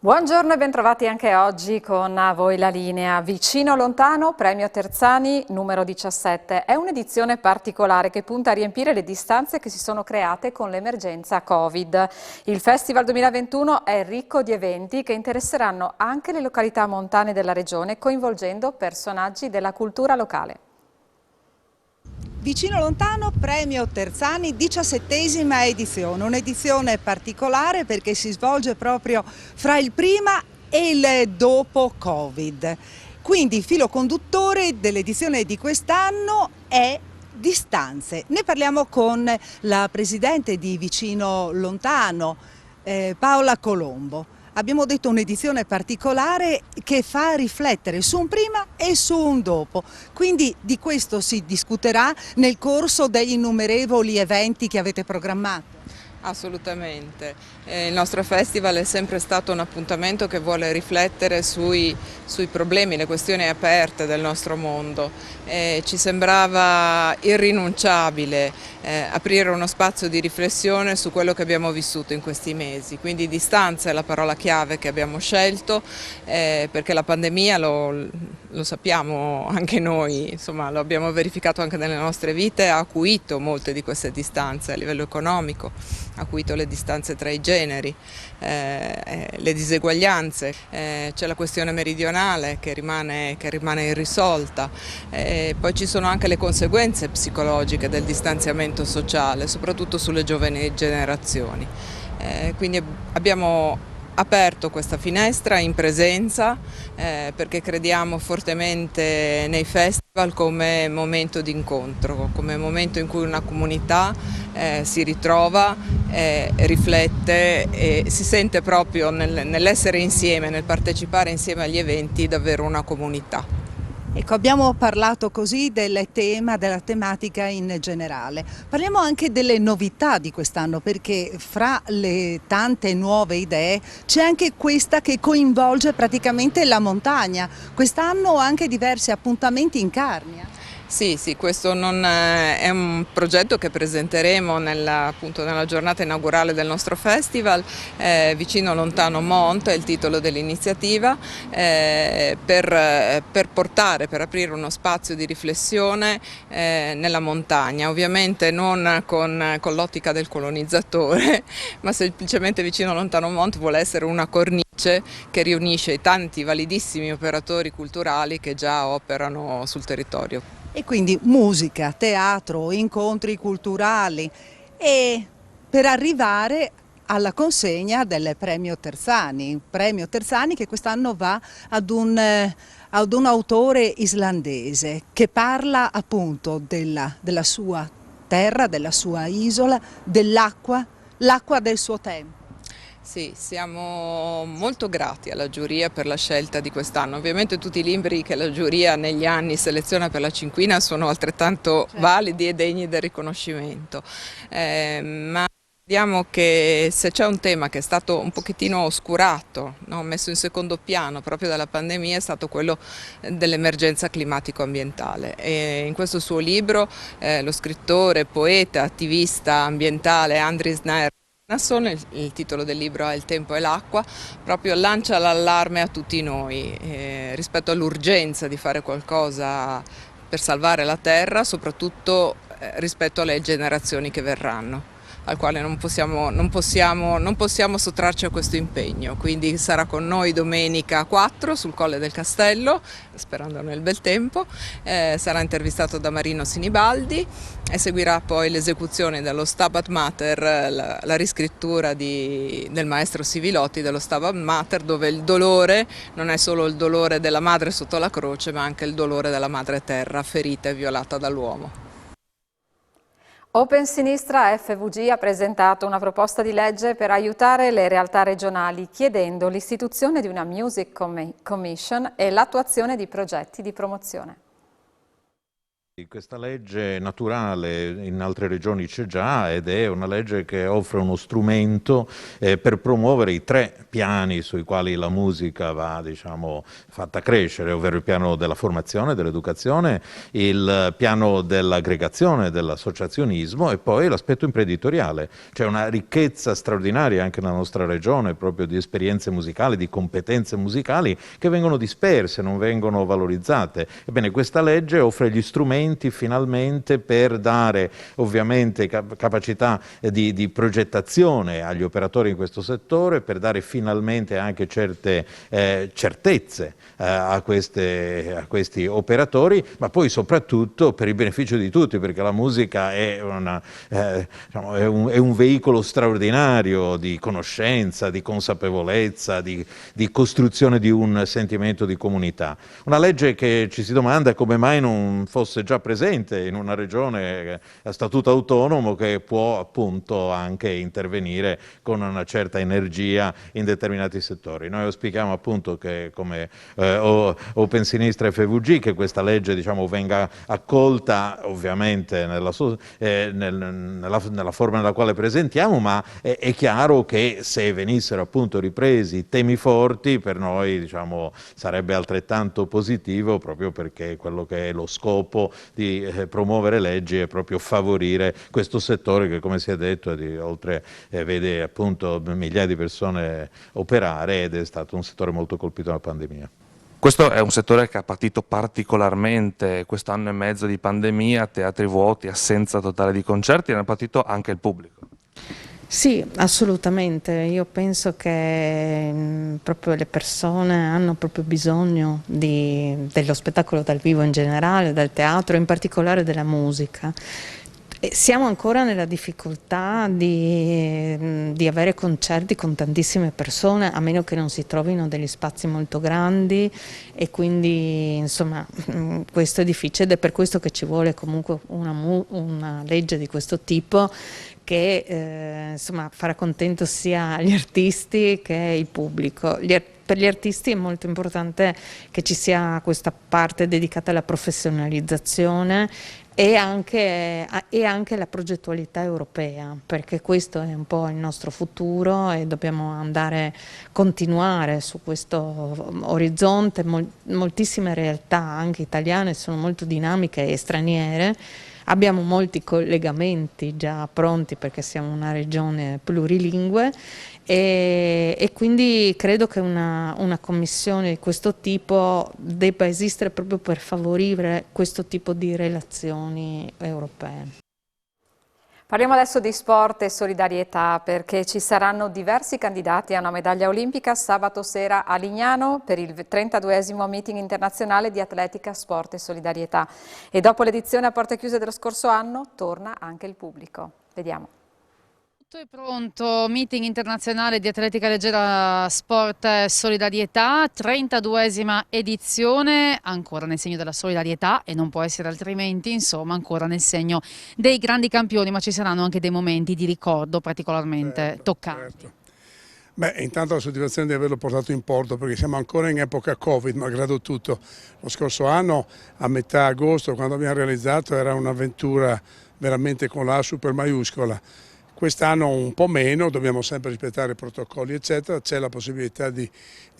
Buongiorno e bentrovati anche oggi con A voi la linea. Vicino lontano, premio Terzani numero 17. È un'edizione particolare che punta a riempire le distanze che si sono create con l'emergenza Covid. Il Festival 2021 è ricco di eventi che interesseranno anche le località montane della regione, coinvolgendo personaggi della cultura locale. Vicino lontano, premio Terzani, 17ª edizione, un'edizione particolare perché si svolge proprio fra il prima e il dopo Covid. Quindi il filo conduttore dell'edizione di quest'anno è distanze. Ne parliamo con la presidente di Vicino Lontano, Paola Colombo. Abbiamo detto un'edizione particolare che fa riflettere su un prima e su un dopo, quindi di questo si discuterà nel corso degli innumerevoli eventi che avete programmato. Assolutamente, il nostro festival è sempre stato un appuntamento che vuole riflettere sui problemi, le questioni aperte del nostro mondo. Ci sembrava irrinunciabile aprire uno spazio di riflessione su quello che abbiamo vissuto in questi mesi, quindi distanza è la parola chiave che abbiamo scelto perché la pandemia lo sappiamo anche noi, insomma, lo abbiamo verificato anche nelle nostre vite, ha acuito molte di queste distanze a livello economico, ha acuito le distanze tra i generi, le diseguaglianze, c'è la questione meridionale che rimane irrisolta, poi ci sono anche le conseguenze psicologiche del distanziamento sociale, soprattutto sulle giovani generazioni. Quindi abbiamo aperto questa finestra in presenza perché crediamo fortemente nei festival come momento di incontro, come momento in cui una comunità si ritrova, riflette e si sente proprio nell'essere insieme, nel partecipare insieme agli eventi davvero una comunità. Ecco, abbiamo parlato così del tema, della tematica in generale. Parliamo anche delle novità di quest'anno, perché fra le tante nuove idee c'è anche questa che coinvolge praticamente la montagna. Quest'anno anche diversi appuntamenti in Carnia. Sì, questo non è un progetto che presenteremo appunto nella giornata inaugurale del nostro festival, Vicino Lontano Monte è il titolo dell'iniziativa, per aprire uno spazio di riflessione nella montagna, ovviamente non con l'ottica del colonizzatore, ma semplicemente Vicino Lontano Monte vuole essere una cornice che riunisce i tanti validissimi operatori culturali che già operano sul territorio. E quindi musica, teatro, incontri culturali e per arrivare alla consegna del premio Terzani che quest'anno va ad un autore islandese che parla appunto della sua terra, della sua isola, dell'acqua, l'acqua del suo tempo. Sì, siamo molto grati alla giuria per la scelta di quest'anno. Ovviamente tutti i libri che la giuria negli anni seleziona per la cinquina sono altrettanto validi e degni del riconoscimento. Ma vediamo che se c'è un tema che è stato un pochettino oscurato, no? Messo in secondo piano proprio dalla pandemia, è stato quello dell'emergenza climatico-ambientale. E in questo suo libro lo scrittore, poeta, attivista ambientale Andris Naer, il titolo del libro è Il tempo e l'acqua, proprio lancia l'allarme a tutti noi rispetto all'urgenza di fare qualcosa per salvare la terra, soprattutto rispetto alle generazioni che verranno, al quale non possiamo sottrarci a questo impegno. Quindi sarà con noi domenica 4 sul Colle del Castello, sperando nel bel tempo, sarà intervistato da Marino Sinibaldi e seguirà poi l'esecuzione dello Stabat Mater, la riscrittura del maestro Sivilotti dello Stabat Mater, dove il dolore non è solo il dolore della madre sotto la croce, ma anche il dolore della madre terra ferita e violata dall'uomo. Open Sinistra FVG ha presentato una proposta di legge per aiutare le realtà regionali, chiedendo l'istituzione di una Music Commission e l'attuazione di progetti di promozione. Questa legge naturale in altre regioni c'è già ed è una legge che offre uno strumento per promuovere i 3 piani sui quali la musica va, diciamo, fatta crescere, ovvero il piano della formazione, dell'educazione, il piano dell'aggregazione, dell'associazionismo e poi l'aspetto imprenditoriale. C'è una ricchezza straordinaria anche nella nostra regione proprio di esperienze musicali, di competenze musicali che vengono disperse, non vengono valorizzate. Ebbene, questa legge offre gli strumenti finalmente per dare ovviamente capacità di progettazione agli operatori in questo settore, per dare finalmente anche certe certezze a questi operatori, ma poi soprattutto per il beneficio di tutti, perché la musica è un veicolo straordinario di conoscenza, di consapevolezza, di costruzione di un sentimento di comunità. Una legge che ci si domanda come mai non fosse già presente in una regione a statuto autonomo che può appunto anche intervenire con una certa energia in determinati settori. Noi auspichiamo appunto che come Open Sinistra e FVG che questa legge, diciamo, venga accolta ovviamente nella forma nella quale presentiamo, ma è chiaro che se venissero appunto ripresi temi forti per noi, diciamo, sarebbe altrettanto positivo, proprio perché quello che è lo scopo di promuovere leggi è proprio favorire questo settore che, come si è detto, vede appunto migliaia di persone operare ed è stato un settore molto colpito dalla pandemia. Questo è un settore che ha patito particolarmente questo anno e mezzo di pandemia, teatri vuoti, assenza totale di concerti, e ne ha patito anche il pubblico. Sì, assolutamente. Io penso che proprio le persone hanno proprio bisogno dello spettacolo dal vivo in generale, del teatro, in particolare della musica. E siamo ancora nella difficoltà di avere concerti con tantissime persone, a meno che non si trovino degli spazi molto grandi, e quindi insomma questo è difficile, ed è per questo che ci vuole comunque una legge di questo tipo che insomma farà contento sia gli artisti che il pubblico. Per gli artisti è molto importante che ci sia questa parte dedicata alla professionalizzazione e anche la progettualità europea, perché questo è un po' il nostro futuro e dobbiamo continuare su questo orizzonte. Moltissime realtà, anche italiane, sono molto dinamiche e straniere. Abbiamo molti collegamenti già pronti perché siamo una regione plurilingue e quindi credo che una commissione di questo tipo debba esistere proprio per favorire questo tipo di relazioni europee. Parliamo adesso di sport e solidarietà, perché ci saranno diversi candidati a una medaglia olimpica sabato sera a Lignano per il 32esimo meeting internazionale di atletica, sport e solidarietà. E dopo l'edizione a porte chiuse dello scorso anno torna anche il pubblico. Vediamo. Tutto è pronto, meeting internazionale di atletica leggera, sport e solidarietà, 32esima edizione, ancora nel segno della solidarietà e non può essere altrimenti, insomma ancora nel segno dei grandi campioni, ma ci saranno anche dei momenti di ricordo particolarmente toccanti. Certo. Beh, intanto la soddisfazione di averlo portato in porto, perché siamo ancora in epoca Covid, malgrado tutto. Lo scorso anno, a metà agosto, quando abbiamo realizzato, era un'avventura veramente con la super maiuscola. Quest'anno un po' meno, dobbiamo sempre rispettare i protocolli eccetera, c'è la possibilità di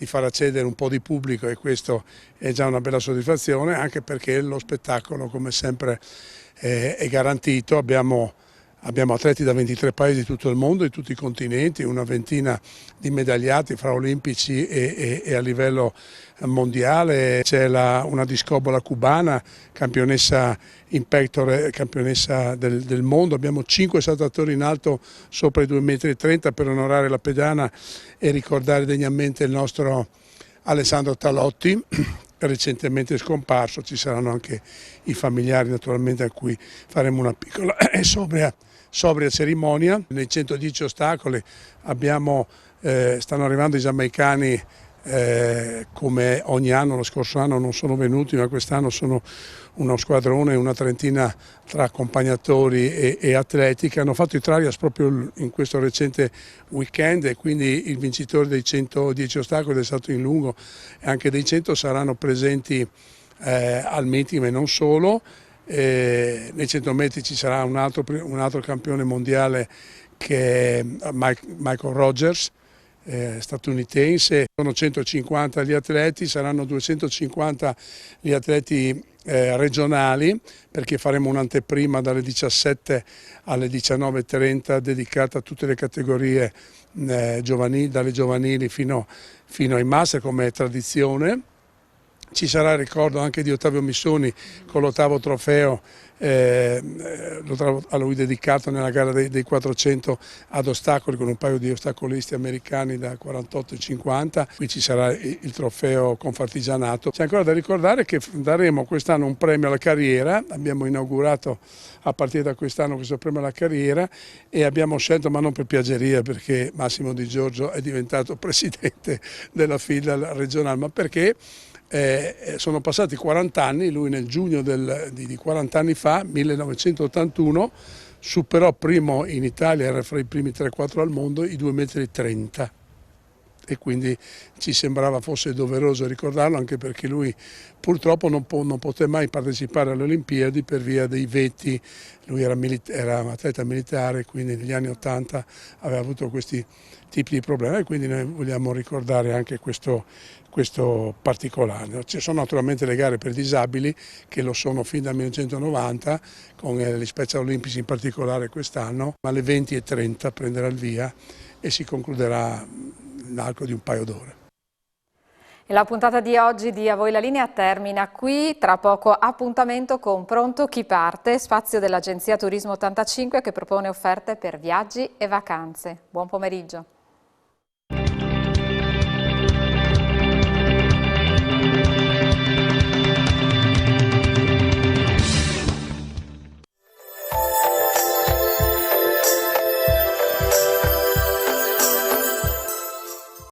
far accedere un po' di pubblico e questo è già una bella soddisfazione, anche perché lo spettacolo come sempre è garantito. Abbiamo atleti da 23 paesi di tutto il mondo, di tutti i continenti, una ventina di medagliati fra olimpici e a livello mondiale. C'è una discobola cubana, campionessa in pectore, campionessa del mondo. Abbiamo 5 saltatori in alto sopra i 2,30 m per onorare la pedana e ricordare degnamente il nostro Alessandro Talotti, recentemente scomparso. Ci saranno anche i familiari naturalmente a cui faremo una piccola e sobria cerimonia. Nei 110 ostacoli stanno arrivando i giamaicani come ogni anno. Lo scorso anno non sono venuti, ma quest'anno sono uno squadrone, una trentina tra accompagnatori e atleti che hanno fatto i trials proprio in questo recente weekend, e quindi il vincitore dei 110 ostacoli è stato in lungo, e anche dei 100 saranno presenti al meeting, e non solo. nei 100 metri ci sarà un altro campione mondiale che è Michael Rogers, statunitense. Sono 150 gli atleti, saranno 250 gli atleti regionali, perché faremo un'anteprima dalle 17 alle 19:30 dedicata a tutte le categorie giovanili, dalle giovanili fino ai master come tradizione. Ci sarà il ricordo anche di Ottavio Missoni con l'8° trofeo a lui dedicato nella gara dei 400 ad ostacoli, con un paio di ostacolisti americani da 48 e 50. Qui ci sarà il trofeo Confartigianato. C'è ancora da ricordare che daremo quest'anno un premio alla carriera. Abbiamo inaugurato a partire da quest'anno questo premio alla carriera e abbiamo scelto, ma non per piaggeria, perché Massimo Di Giorgio è diventato presidente della FIDAL regionale, ma perché sono passati 40 anni, lui nel giugno di 40 anni fa, 1981, superò primo in Italia, era fra i primi 3-4 al mondo, i 2,30 m. E quindi ci sembrava fosse doveroso ricordarlo, anche perché lui purtroppo non poté mai partecipare alle Olimpiadi per via dei veti. Lui era un atleta militare, quindi negli anni 80 aveva avuto questi tipi di problemi, e quindi noi vogliamo ricordare anche questo particolare. Ci sono naturalmente le gare per disabili, che lo sono fin dal 1990, con gli Special Olympics in particolare quest'anno, ma alle 20:30 prenderà il via e si concluderà nell'arco di un paio d'ore. E la puntata di oggi di A Voi la Linea termina qui. Tra poco appuntamento con Pronto chi parte, spazio dell'Agenzia Turismo 85 che propone offerte per viaggi e vacanze. Buon pomeriggio.